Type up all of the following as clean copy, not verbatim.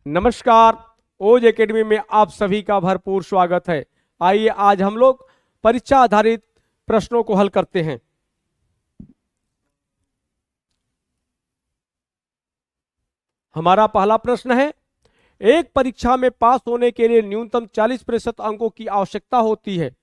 नमस्कार। ओज एकेडमी में आप सभी का भरपूर स्वागत है। आइए आज हम लोग परीक्षा आधारित प्रश्नों को हल करते हैं। हमारा पहला प्रश्न है, एक परीक्षा में पास होने के लिए न्यूनतम 40% अंकों की आवश्यकता होती है।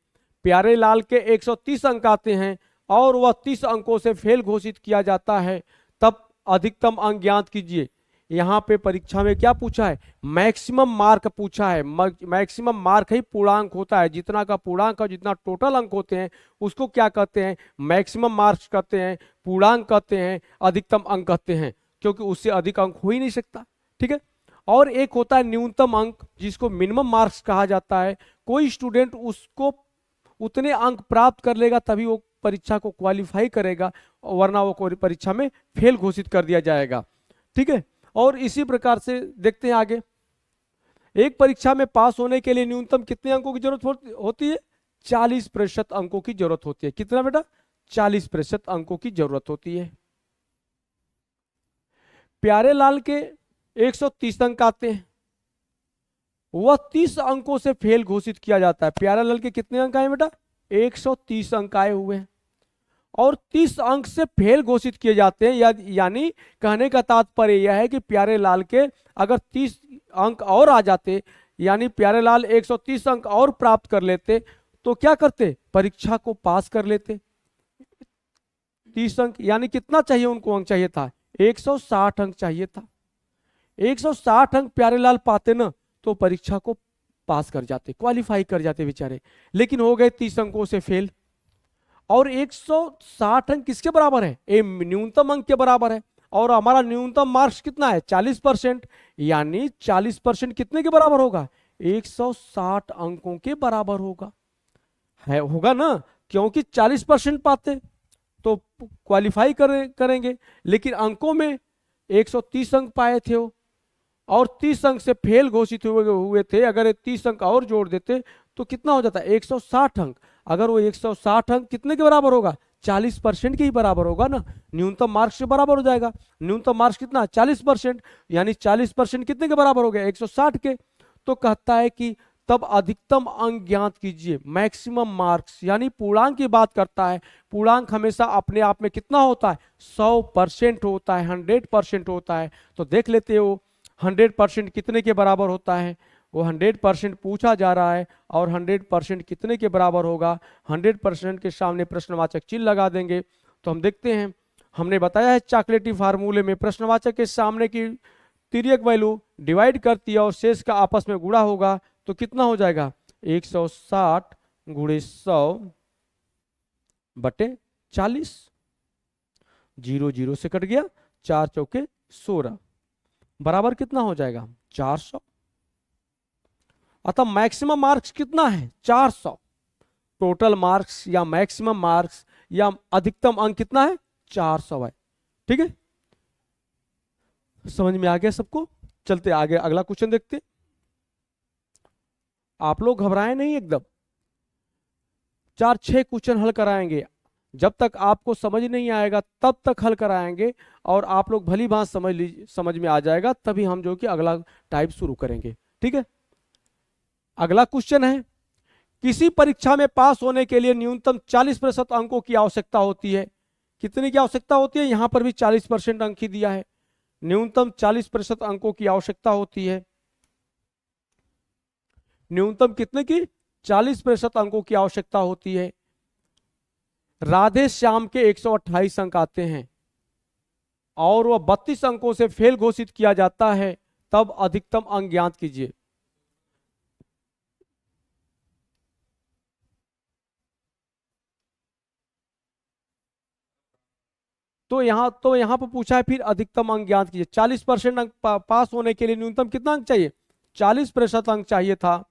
प्यारेलाल के 130 अंक आते हैं और वह 30 अंकों से फेल घोषित किया जाता है, तब अधिकतम अंक ज्ञात कीजिए। यहाँ पे परीक्षा में क्या पूछा है? मैक्सिमम मार्क पूछा है। मैक्सिमम मार्क ही पूर्णांक होता है। जितना का पूर्णांक और जितना टोटल अंक होते हैं उसको क्या कहते हैं? मैक्सिमम मार्क्स कहते हैं, पूर्णांक कहते हैं, अधिकतम अंक कहते हैं, क्योंकि उससे अधिक अंक हो ही नहीं सकता। ठीक है। और एक होता है न्यूनतम अंक, जिसको मिनिमम मार्क्स कहा जाता है। कोई स्टूडेंट उसको उतने अंक प्राप्त कर लेगा तभी वो परीक्षा को क्वालिफाई करेगा, वरना वो परीक्षा में फेल घोषित कर दिया जाएगा। ठीक है। और इसी प्रकार से देखते हैं आगे। एक परीक्षा में पास होने के लिए न्यूनतम कितने अंकों की जरूरत होती है? 40% अंकों की जरूरत होती है। कितना बेटा? 40% अंकों की जरूरत होती है। प्यारेलाल के 130 अंक आते हैं, वह 30 अंकों से फेल घोषित किया जाता है। प्यारेलाल के कितने अंक आए बेटा? 130 अंक आए हुए हैं और 30 अंक से फेल घोषित किए जाते हैं। यानी कहने का तात्पर्य यह है कि प्यारेलाल के अगर 30 अंक और आ जाते, यानी प्यारेलाल 130 अंक और प्राप्त कर लेते, तो क्या करते? परीक्षा को पास कर लेते। 30 अंक यानी कितना चाहिए उनको? अंक चाहिए था 160 अंक चाहिए था। 160 अंक प्यारेलाल पाते ना तो परीक्षा को पास कर जाते, क्वालिफाई कर जाते बेचारे। लेकिन हो गए 30 अंकों से फेल। और 160 अंक किसके बराबर है? ये न्यूनतम अंक के बराबर है। और हमारा न्यूनतम मार्क्स कितना है? 40%। यानी 40% कितने के बराबर होगा? 160 अंकों के बराबर होगा। है होगा ना, क्योंकि 40% पाते तो क्वालिफाई करेंगे। लेकिन अंकों में 130 अंक पाए थे वो, और 30 अंक से फेल घोषित हुए थे। अगर ये 30 अंक और जोड़ देते तो कितना हो जाता? 160 अंक। अगर वो 160 अंक कितने के बराबर होगा? 40% के ही बराबर होगा ना, न्यूनतम मार्क्स के बराबर हो जाएगा। न्यूनतम मार्क्स कितना? 40%। यानी 40% कितने के बराबर हो गया? 160 के। तो कहता है कि तब अधिकतम अंक ज्ञात कीजिए। मैक्सिमम मार्क्स यानी पूर्णांक की बात करता है। पूर्णांक हमेशा अपने आप में कितना होता है? 100% होता है, 100% होता है। तो देख लेते हो 100% कितने के बराबर होता है। वो 100% पूछा जा रहा है और 100% कितने के बराबर होगा? 100% के सामने प्रश्नवाचक चिन्ह लगा देंगे। तो हम देखते हैं, हमने बताया है चॉकलेटी फार्मूले में प्रश्नवाचक के सामने की तिर्यक वैल्यू डिवाइड करती है और शेष का आपस में गुणा होगा। तो कितना हो जाएगा? 160 गुणे 100 बटे 40। 0 0 से कट गया, 4 चौके 16 बराबर कितना हो जाएगा? 400। अतः मैक्सिमम मार्क्स कितना है? 400। टोटल मार्क्स या मैक्सिमम मार्क्स या अधिकतम अंक कितना है? 400 है। ठीक है, समझ में आ गया सबको? चलते आगे, अगला क्वेश्चन देखते। आप लोग घबराए नहीं एकदम। 4-6 क्वेश्चन हल कराएंगे। जब तक आपको समझ नहीं आएगा तब तक हल कराएंगे, और आप लोग भली बात समझ में आ जाएगा तभी हम जो कि अगला टाइप शुरू करेंगे। ठीक है, अगला क्वेश्चन है, किसी परीक्षा में पास होने के लिए न्यूनतम 40% अंकों की आवश्यकता होती है। कितने की आवश्यकता होती है? यहां पर भी 40% अंक ही दिया है। न्यूनतम 40% अंकों की आवश्यकता होती है। न्यूनतम कितने की? 40% अंकों की आवश्यकता होती है। राधे श्याम के 128 अंक आते हैं और वह 32 अंकों से फेल घोषित किया जाता है, तब अधिकतम अंक ज्ञात कीजिए। तो यहां पर पूछा है फिर अधिकतम अंक ज्ञात कीजिए। 40% अंक पास होने के लिए न्यूनतम कितना अंक चाहिए? 40% अंक चाहिए था।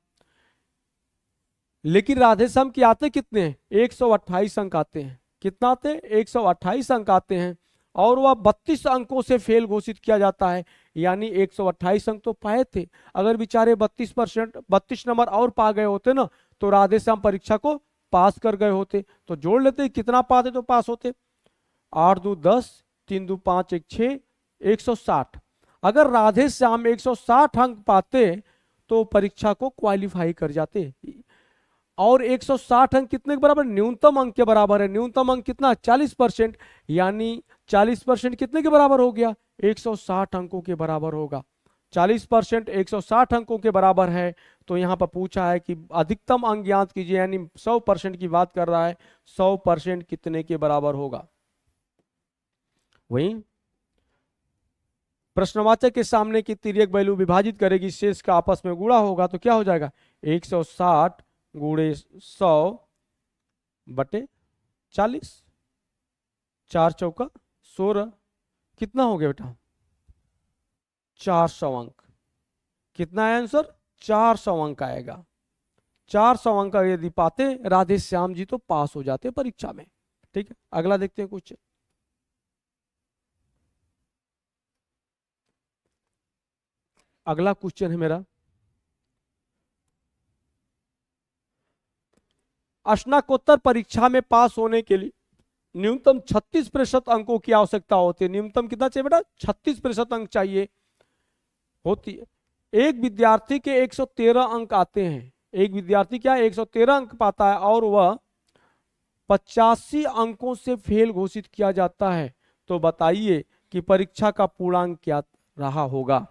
लेकिन राधेश्याम के आते कितने हैं? 128 अंक आते हैं। कितना आते हैं? 128 अंक आते हैं और वह 32 अंकों से फेल घोषित किया जाता है। यानी 128 अंक तो पाए थे, अगर बेचारे 32 नंबर और पा गए होते ना तो राधेश्याम परीक्षा को पास कर गए होते। तो जोड़ लेते कितना पाते तो पास होते। 8 2 10, 3 2 5 1 6, 160। अगर राधे श्याम 160 अंक पाते तो परीक्षा को क्वालिफाई कर जाते। और 160 अंक कितने के बराबर? न्यूनतम अंक के बराबर है। न्यूनतम अंक कितना? 40%। यानी 40% कितने के बराबर हो गया? 160 अंकों के बराबर होगा। 40% 160 अंकों के बराबर है। तो यहाँ पर पूछा है कि अधिकतम अंक ज्ञात कीजिए, यानी 100% की बात कर रहा है। 100% कितने के बराबर होगा? वही प्रश्नवाचक के सामने की तिर्यक वैल्यू विभाजित करेगी, शेष का आपस में गुणा होगा, तो क्या हो जाएगा? 160 गुणे 100 बटे 40, 4 चौका 16, कितना हो गया बेटा? 400 अंक। कितना है आंसर? 400 अंक आएगा। 400 अंक यदि पाते राधे श्याम जी तो पास हो जाते परीक्षा में। ठीक है, अगला देखते हैं कुछ। अगला क्वेश्चन है मेरा, स्नातकोत्तर परीक्षा में पास होने के लिए न्यूनतम 36% अंकों की आवश्यकता होती है। न्यूनतम कितना चाहिए बेटा? 36% अंक चाहिए होती है। एक विद्यार्थी के 113 अंक आते हैं। एक विद्यार्थी क्या 113 अंक पाता है और वह 85 अंकों से फेल घोषित किया जाता है। तो बताइए कि परीक्षा का पूर्णांक क्या रहा होगा।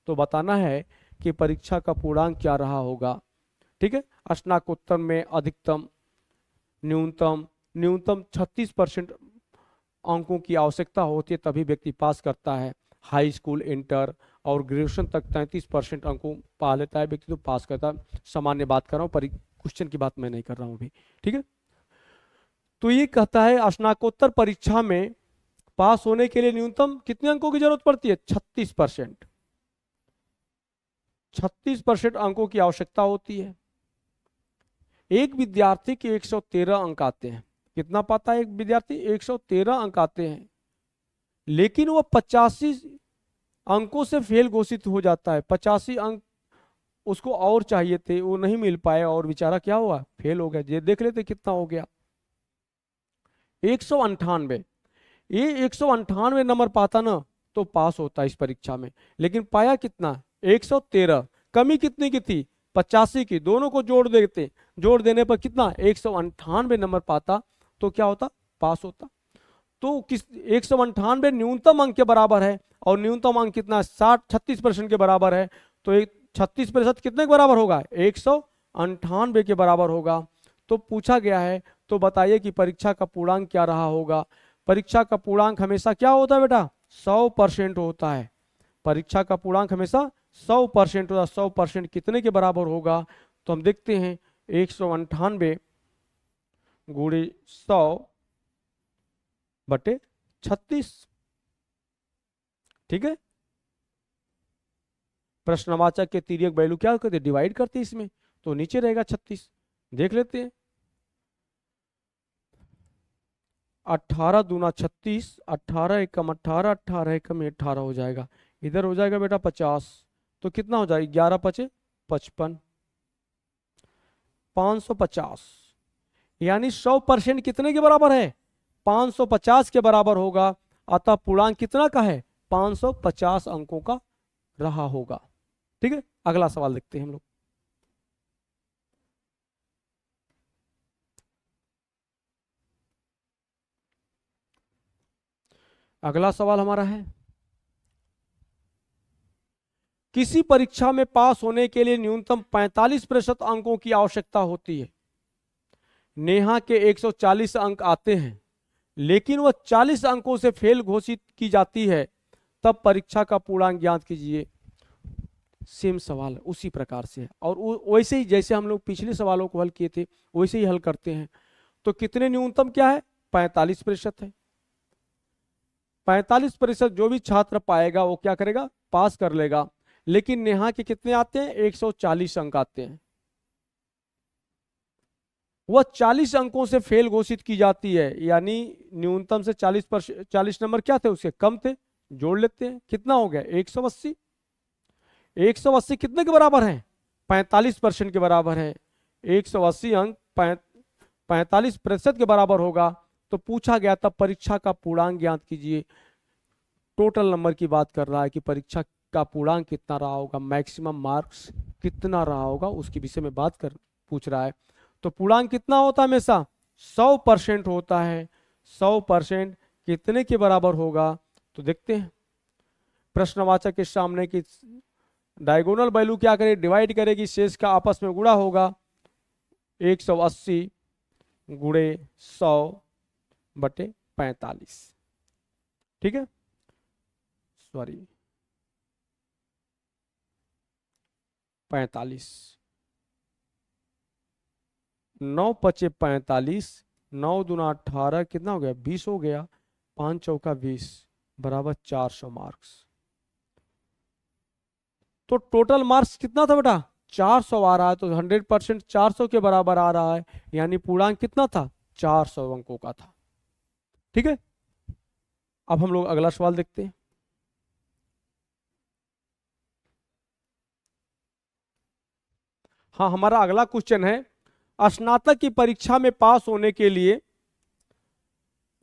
तो बताना है कि परीक्षा का पूर्णांक क्या रहा होगा। ठीक है, स्नातकोत्तर में अधिकतम न्यूनतम 36% अंकों की आवश्यकता होती है, तभी व्यक्ति पास करता है। हाई स्कूल, इंटर और ग्रेजुएशन तक 33% अंकों पा लेता है व्यक्ति तो पास करता है। सामान्य बात कर रहा हूँ, क्वेश्चन की बात मैं नहीं कर रहा हूँ अभी। ठीक है, तो ये कहता है स्नातकोत्तर परीक्षा में पास होने के लिए न्यूनतम कितने अंकों की जरूरत पड़ती है? 36%। 36% अंकों की आवश्यकता होती है। एक विद्यार्थी के 113 अंक आते हैं। कितना पाता है एक विद्यार्थी? 113 अंक आते हैं, लेकिन वह 85 अंकों से फेल घोषित हो जाता है। 85 अंक उसको और चाहिए थे, वो नहीं मिल पाए और बेचारा क्या हुआ? फेल हो गया। ये देख लेते कितना हो गया, 198। ये 198 नंबर पाता ना तो पास होता इस परीक्षा में, लेकिन पाया कितना? 113। कमी कितनी की थी? 85 की। दोनों को जोड़ देते, जोड़ देने पर कितना? 198 नंबर पाता तो क्या होता? पास होता। तो किस 198 न्यूनतम अंक के बराबर है और न्यूनतम अंक कितना? 36% के बराबर है। तो 36% कितने के बराबर होगा? 198 के बराबर होगा। तो पूछा गया है, तो बताइए कि परीक्षा का पूर्णांक क्या रहा होगा। परीक्षा का पूर्णांक हमेशा क्या होता है बेटा? 100% होता है। परीक्षा का पूर्णांक हमेशा 100% होता है। 100% कितने के बराबर होगा? तो हम देखते हैं 198 गुणे 100 बटे 36। ठीक है, प्रश्नवाचक के तिर्यक वैल्यू क्या करते? डिवाइड करते इसमें, तो नीचे रहेगा 36। देख लेते हैं, 18 दूना 36, 18 एकम 18, 18 एकम 18 हो जाएगा। इधर हो जाएगा बेटा 50, तो कितना हो जाएगा? 11 पचे 55, 550। यानी 100% कितने के बराबर है? 550 के बराबर होगा। अतः पूर्णांक कितना का है? 550 अंकों का रहा होगा। ठीक है, अगला सवाल देखते हैं हम लोग। अगला सवाल हमारा है, किसी परीक्षा में पास होने के लिए न्यूनतम 45% अंकों की आवश्यकता होती है। नेहा के 140 अंक आते हैं, लेकिन वह 40 अंकों से फेल घोषित की जाती है। तब परीक्षा का पूर्णांक ज्ञात कीजिए। सेम सवाल है, उसी प्रकार से है और वैसे ही जैसे हम लोग पिछले सवालों को हल किए थे वैसे ही हल करते हैं। तो कितने न्यूनतम क्या है? 45% है। 45% जो भी छात्र पाएगा वो क्या करेगा? पास कर लेगा। लेकिन नेहा के कितने आते हैं? 140 अंक आते हैं। वह 40 अंकों से फेल घोषित की जाती है, यानी न्यूनतम से 40 नंबर क्या थे? उसके कम थे। जोड़ लेते हैं, कितना हो गया? 180। 180 कितने के बराबर है? 45% के बराबर है। 180 अंक 45% के बराबर होगा। तो पूछा गया था परीक्षा का पूर्णांक ज्ञात कीजिए। टोटल नंबर की बात कर रहा है कि परीक्षा का पूर्णांक कितना रहा होगा, मैक्सिमम मार्क्स कितना रहा होगा, उसके विषय में पूछ रहा है। तो पूर्णांक कितना होता है, हमेशा 100% होता है। 100% कितने के बराबर होगा, तो देखते हैं। प्रश्नवाचक के सामने की डायगोनल वैल्यू क्या करे, डिवाइड करेगी, शेष का आपस में गुणा होगा। 180 गुणे 100/45, ठीक है, सॉरी 45, 9 पचे 45, 9 दूना 18, कितना हो गया, 20 हो गया, 5 चौका 20 बराबर 400 मार्क्स। तो टोटल मार्क्स कितना था बेटा, 400 आ रहा है, तो 100% 400 के बराबर आ रहा है, यानी पूर्णांक कितना था, 400 अंकों का था। ठीक है, अब हम लोग अगला सवाल देखते हैं। हाँ, हमारा अगला क्वेश्चन है, स्नातक की परीक्षा में पास होने के लिए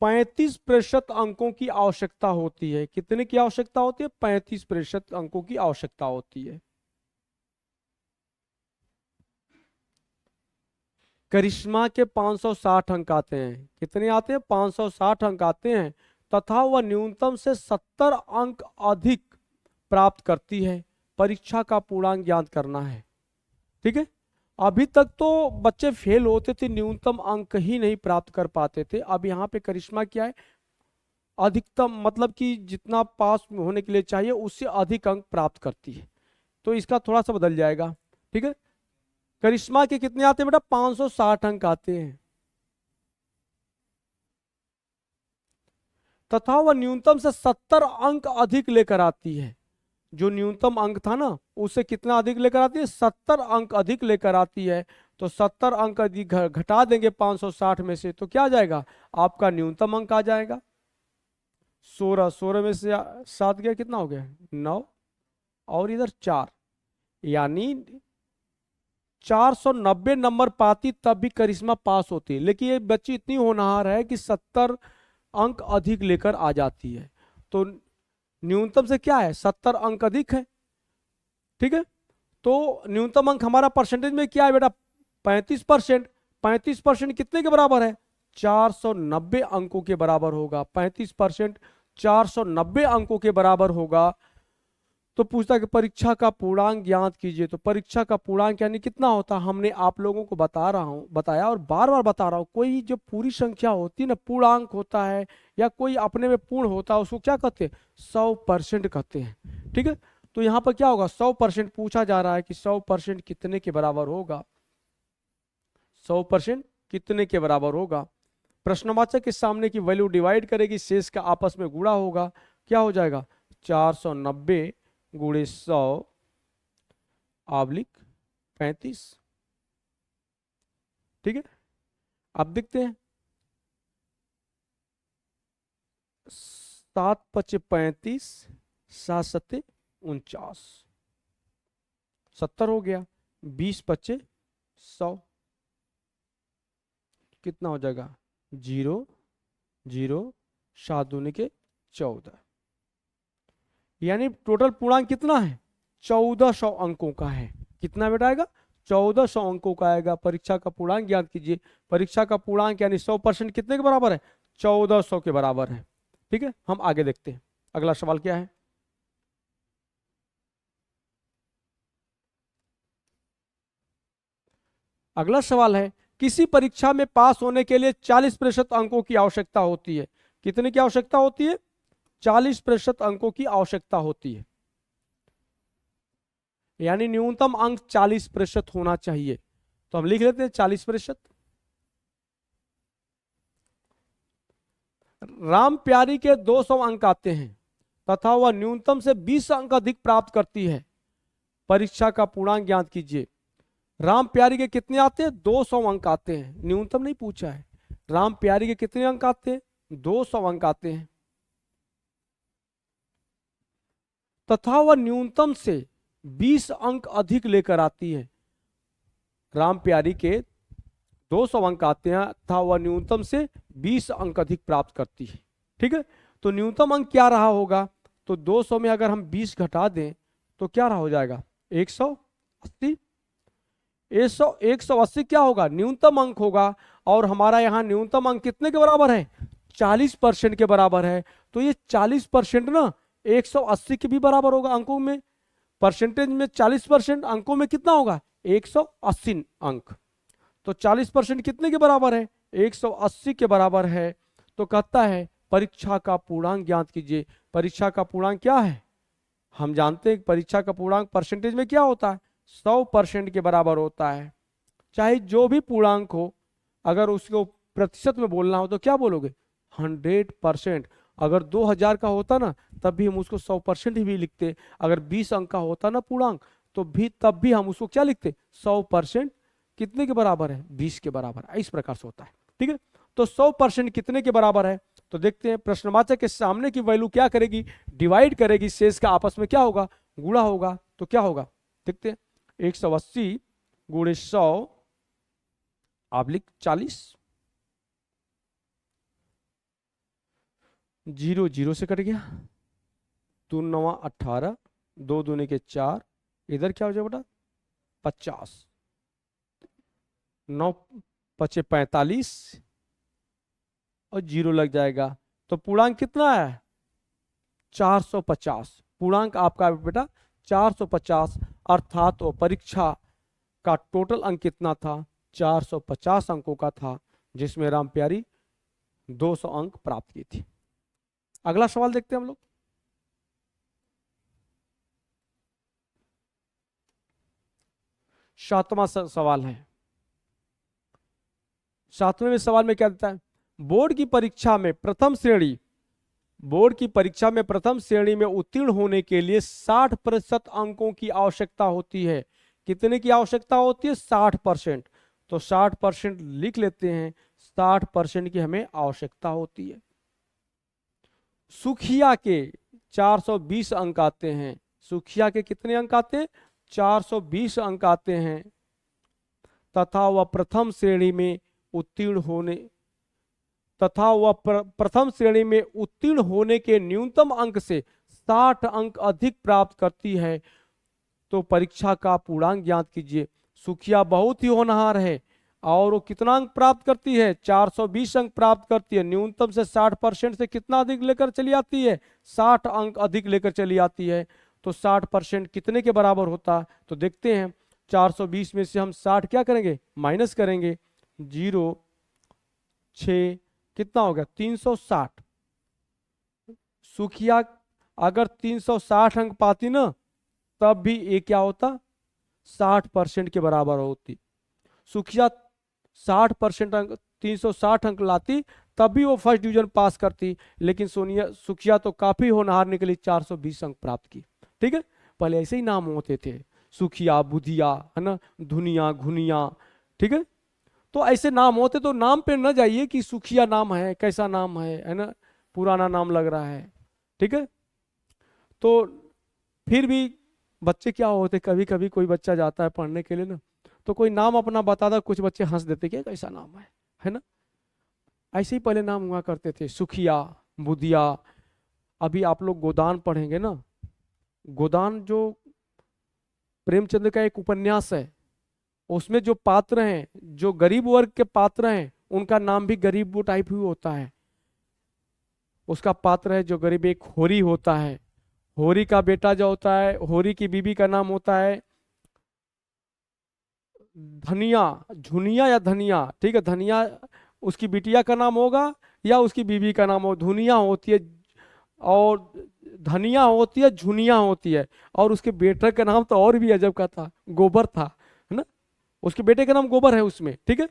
35% अंकों की आवश्यकता होती है। कितने की आवश्यकता होती है, 35% अंकों की आवश्यकता होती है। करिश्मा के 560 अंक आते हैं। कितने आते हैं, 560 अंक आते हैं, तथा वह न्यूनतम से 70 अंक अधिक प्राप्त करती है। परीक्षा का पूर्णांक ज्ञात करना है। ठीक है, अभी तक तो बच्चे फेल होते थे, न्यूनतम अंक ही नहीं प्राप्त कर पाते थे। अब यहाँ पे करिश्मा क्या है, अधिकतम, मतलब कि जितना पास होने के लिए चाहिए उससे अधिक अंक प्राप्त करती है। तो इसका थोड़ा सा बदल जाएगा। ठीक है, करिश्मा के कितने आते हैं बेटा, 560 अंक आते हैं, तथा वह न्यूनतम से 70 अंक अधिक लेकर आती है। जो न्यूनतम अंक था ना, उससे कितना अधिक लेकर आती है, 70 अंक अधिक लेकर आती है। तो 70 अंक अधिक घटा देंगे 560 में से, तो क्या आ जाएगा, आपका न्यूनतम अंक आ जाएगा 16। 16 में से 7 गया, कितना हो गया, 9, और इधर 4, यानी 490 नंबर पाती तब भी करिश्मा पास होती है। लेकिन ये बच्ची इतनी होनहार है कि 70 अंक अधिक लेकर आ जाती है। तो न्यूनतम से क्या है, 70 अंक अधिक है। ठीक है, तो न्यूनतम अंक हमारा परसेंटेज में क्या है बेटा, 35%। 35% कितने के बराबर है, 490 अंकों के बराबर होगा। 35% 490 अंकों के बराबर होगा। तो पूछता कि परीक्षा का पूर्णांक ज्ञात कीजिए। तो परीक्षा का पूर्णांक यानी कितना होता, हमने आप लोगों को बताया और बार बार बता रहा हूं, कोई जो पूरी संख्या होती है ना, पूर्णांक होता है या कोई अपने में पूर्ण होता है, उसको क्या कहते हैं, 100% कहते हैं। ठीक है, तो यहाँ पर क्या होगा, 100% पूछा जा रहा है कि 100% कितने के बराबर होगा, 100% कितने के बराबर होगा। प्रश्नवाचक के सामने की वैल्यू डिवाइड करेगी, शेष का आपस में गुणा होगा, क्या हो जाएगा, 490 गुणे 100/35। ठीक है, अब देखते हैं, 7 पचे 35, 7 सत्ते 49, 70 हो गया, 20 पचे 100, कितना हो जाएगा, 0 0 7 दूनी के 14, यानी टोटल पूर्णांक कितना है, 1400 अंकों का है। कितना बेटा आएगा, 1400 अंकों का आएगा। परीक्षा का पूर्णांक ज्ञात कीजिए। परीक्षा का पूर्णांक यानी 100% कितने के बराबर है, 1400 के बराबर है। ठीक है, हम आगे देखते हैं, अगला सवाल क्या है। अगला सवाल है, किसी परीक्षा में पास होने के लिए 40% अंकों की आवश्यकता होती है। कितने की आवश्यकता होती है, 40% अंकों की आवश्यकता होती है, यानी न्यूनतम अंक 40% होना चाहिए। तो हम लिख लेते हैं 40%। राम प्यारी के 200 अंक आते हैं, तथा वह न्यूनतम से 20 अंक अधिक प्राप्त करती है। परीक्षा का पूर्णांक ज्ञात कीजिए। राम प्यारी के कितने आते हैं, 200 अंक आते हैं, न्यूनतम नहीं पूछा है। राम प्यारी के कितने अंक आते हैं, 200 अंक आते हैं, तथा वह न्यूनतम से 20 अंक अधिक लेकर आती है। राम प्यारी के 200 अंक आते हैं तथा वह न्यूनतम से 20 अंक अधिक प्राप्त करती है। ठीक है, तो न्यूनतम अंक क्या रहा होगा, तो 200 में अगर हम 20 घटा दें तो क्या रहा हो जाएगा 180। 180 क्या होगा, न्यूनतम अंक होगा, और हमारा यहाँ न्यूनतम अंक कितने के बराबर है, 40% के बराबर है। तो ये 40% ना 180 के भी बराबर होगा अंकों में, परसेंटेज में 40%, अंकों में कितना होगा 180 अंक। तो 40% कितने के बराबर है, 180 के बराबर है। तो कहता है परीक्षा का पूर्णांक ज्ञात कीजिए। परीक्षा का पूर्णांक क्या है, हम जानते हैं परीक्षा का पूर्णांक परसेंटेज में क्या होता है, 100% के बराबर होता है। चाहे जो भी पूर्णांक हो, अगर उसको प्रतिशत में बोलना हो तो क्या बोलोगे 100%। अगर 2000 का होता ना तब भी हम उसको 100% ही भी लिखते। अगर 20 अंक का होता ना पूर्णांक तो भी तब भी हम उसको क्या लिखते 100%। कितने के बराबर है, 20 के बराबर है। इस प्रकार से होता है, ठीक है। तो 100% कितने के बराबर है, तो देखते हैं प्रश्नवाचक के सामने की वैल्यू क्या करेगी, डिवाइड करेगी, शेष का आपस में क्या होगा, गुणा होगा। तो क्या होगा देखते हैं, 180 गुणे 100 / 40, 0 0 से कट गया, 2 9 18, 2 दूनी के 4, इधर क्या हो जाएगा बेटा 50, 9 5 45 और 0 लग जाएगा। तो पूर्णांक कितना है 450। पूर्णांक आपका बेटा 450, अर्थात वो परीक्षा का टोटल अंक कितना था 450 अंकों का था, जिसमें राम प्यारी 200 अंक प्राप्त की थी। अगला सवाल देखते हैं हम लोग। सातवां सवाल है। सातवें सवाल में क्या देता है, बोर्ड की परीक्षा में प्रथम श्रेणी में उत्तीर्ण होने के लिए 60% अंकों की आवश्यकता होती है। कितने की आवश्यकता होती है 60%। तो 60% लिख लेते हैं, 60% की हमें आवश्यकता होती है। सुखिया के 420 अंक आते हैं। सुखिया के कितने अंक आते हैं 420 अंक आते हैं, तथा वह प्रथम श्रेणी में उत्तीर्ण होने के न्यूनतम अंक से 60 अंक अधिक प्राप्त करती है। तो परीक्षा का पूर्णांक ज्ञात कीजिए। सुखिया बहुत ही होनहार है और वो कितना अंक प्राप्त करती है 420 अंक प्राप्त करती है। न्यूनतम से 60% से कितना अधिक लेकर चली आती है 60 अंक अधिक लेकर चली आती है। तो 60% कितने के बराबर होता है, तो देखते हैं 420 में से हम 60 क्या करेंगे माइनस करेंगे, 0 6 कितना हो गया 360। सुखिया अगर 360 अंक पाती ना तब भी ये क्या होता 60% के बराबर होती। सुखिया 60% अंक 360 अंक लाती तब भी वो फर्स्ट डिवीजन पास करती, लेकिन सुखिया तो काफी होनहार निकली 420 अंक प्राप्त की। ठीक है, पहले ऐसे ही नाम होते थे, सुखिया, बुधिया, है ना, धुनिया, घुनिया। ठीक है, तो ऐसे नाम होते, तो नाम पे न जाइए कि सुखिया नाम है, कैसा नाम है ना, पुराना नाम लग रहा है। ठीक है, तो फिर भी बच्चे क्या होते, कभी कभी कोई बच्चा जाता है पढ़ने के लिए ना, तो कोई नाम अपना बताता, कुछ बच्चे हंस देते कि कैसा नाम है ना। ऐसे ही पहले नाम हुआ करते थे, सुखिया, बुधिया। अभी आप लोग गोदान पढ़ेंगे ना, गोदान जो प्रेमचंद का एक उपन्यास है, उसमें जो पात्र हैं, जो गरीब वर्ग के पात्र हैं, उनका नाम भी गरीब टाइप ही होता है। उसका पात्र है जो गरीब, एक होरी होता है, होरी का बेटा जो होता है, होरी की बीबी का नाम होता है धनिया, झुनिया या धनिया। ठीक है, धनिया उसकी बिटिया का नाम होगा या उसकी बीबी का नाम हो, धुनिया होती है और धनिया होती है, झुनिया होती है। और उसके बेटे का नाम तो और भी अजब का था, गोबर था, है ना, उसके बेटे का नाम गोबर है उसमें। ठीक है,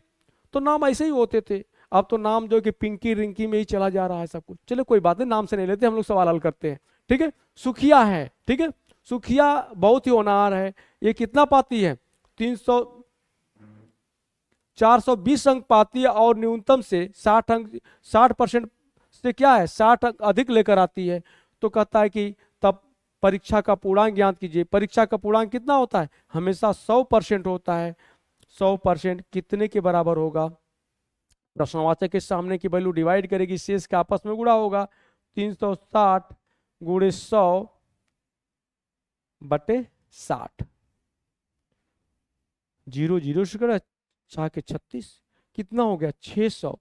तो नाम ऐसे ही होते थे। अब तो नाम जो कि पिंकी रिंकी में ही चला जा रहा है सब कुछ। चलो कोई बात नहीं, नाम से नहीं लेते हम लोग, सवाल हल करते हैं। ठीक है, सुखिया है, ठीक है, सुखिया बहुत ही होनहार है। ये कितना पाती है 420 अंक पाती है और न्यूनतम से 60 अंक, 60% से क्या है 60 अंक अधिक लेकर आती है। तो कहता है कि तब परीक्षा का पूर्णांक ज्ञात कीजिए। परीक्षा का पूर्णांक कितना होता है, हमेशा 100% होता है। 100% कितने के बराबर होगा, प्रश्नवाचक के सामने की वैल्यू डिवाइड करेगी, शेष का आपस में गुणा होगा। 360 गुणे 100/60, 0 0 से करा 4 के 36, कितना हो गया 600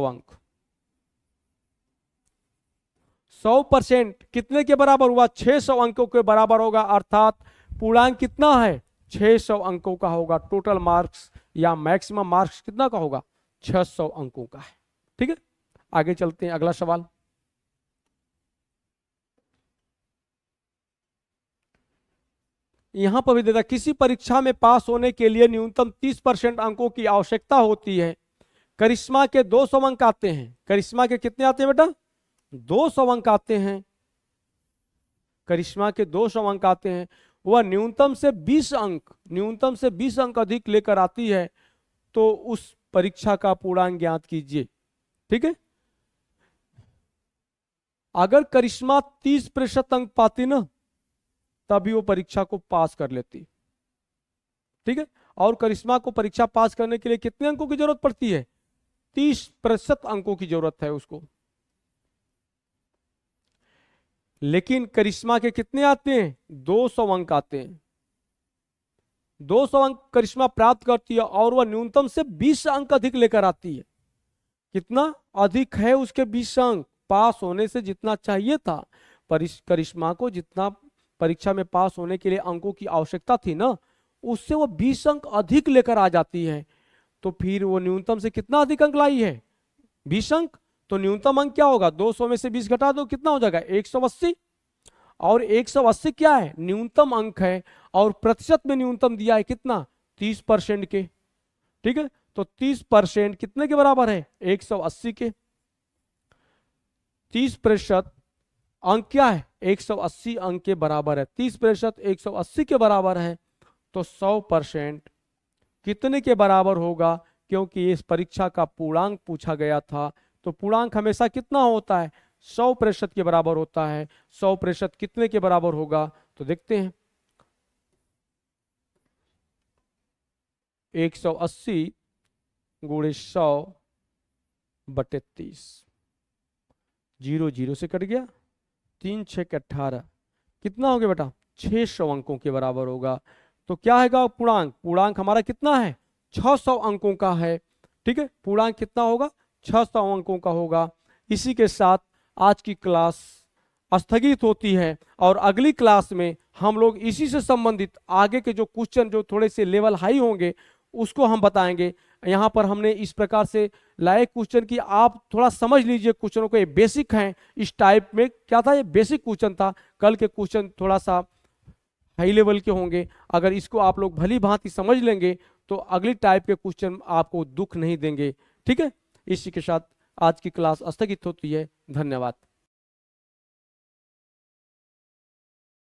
अंक। 100% कितने के बराबर हुआ? 600 अंकों के बराबर होगा, अर्थात पूर्णांक कितना है? 600 अंकों का होगा। टोटल मार्क्स या मैक्सिमम मार्क्स कितना का होगा? 600 अंकों का है। ठीक है, आगे चलते हैं, अगला सवाल। यहां पर भी देता, किसी परीक्षा में पास होने के लिए न्यूनतम 30% अंकों की आवश्यकता होती है। करिश्मा के 200 अंक आते हैं। करिश्मा के कितने आते हैं बेटा? 200 अंक आते हैं। करिश्मा के 200 अंक आते हैं। वह न्यूनतम से 20 अंक अधिक लेकर आती है, तो उस परीक्षा का पूर्णांक ज्ञात कीजिए। ठीक है, अगर करिश्मा 30% अंक पाती ना, तभी वो परीक्षा को पास कर लेती। ठीक है, और करिश्मा को परीक्षा पास करने के लिए कितने अंकों की जरूरत पड़ती है? 30% अंकों की जरूरत है उसको। लेकिन करिश्मा के कितने आते हैं? 200 अंक आते हैं। 200 अंक करिश्मा प्राप्त करती है और वह न्यूनतम से 20 अंक अधिक लेकर आती है। कितना अधिक है उसके 20 अंक? पास होने से जितना चाहिए था, करिश्मा को जितना परीक्षा में पास होने के लिए अंकों की आवश्यकता थी ना, उससे वो 20 अंक अधिक लेकर आ जाती है। तो फिर वो न्यूनतम से कितना अधिक अंक लाई है? 20 अंक। तो न्यूनतम अंक क्या होगा? 200 में से 20 घटा दो, कितना हो जाएगा? 180। और 180 क्या है? न्यूनतम अंक है, और प्रतिशत में न्यूनतम दिया है कितना? 30% के। ठीक है, तो 30% कितने के बराबर है? 180 के। 30% अंक क्या है? 180 अंक के बराबर है। 30% 180 के बराबर है, तो 100% कितने के बराबर होगा? क्योंकि इस परीक्षा का पूर्णांक पूछा गया था, तो पूर्णांक हमेशा कितना होता है? 100% के बराबर होता है। 100% कितने के बराबर होगा? तो देखते हैं, 180 गुणे 100/30, 0 0 से कट गया, 3 6 18, कितना हो गया बेटा? 600 अंकों के बराबर होगा। तो क्या है पूर्णांक? पूर्णांक हमारा कितना है? 600 अंकों का है। ठीक है, पूर्णांक कितना होगा? 600 अंकों का होगा। इसी के साथ आज की क्लास स्थगित होती है, और अगली क्लास में हम लोग इसी से संबंधित आगे के जो क्वेश्चन जो थोड़े से लेवल हाई होंगे उसको हम बताएंगे। यहाँ पर हमने इस प्रकार से लाए क्वेश्चन की आप थोड़ा समझ लीजिए क्वेश्चनों को, ये बेसिक हैं। इस टाइप में क्या था? ये बेसिक क्वेश्चन था। कल के क्वेश्चन थोड़ा सा हाई लेवल के होंगे। अगर इसको आप लोग भली भांति समझ लेंगे तो अगली टाइप के क्वेश्चन आपको दुख नहीं देंगे। ठीक है, इसी के साथ आज की क्लास स्थगित होती है। धन्यवाद।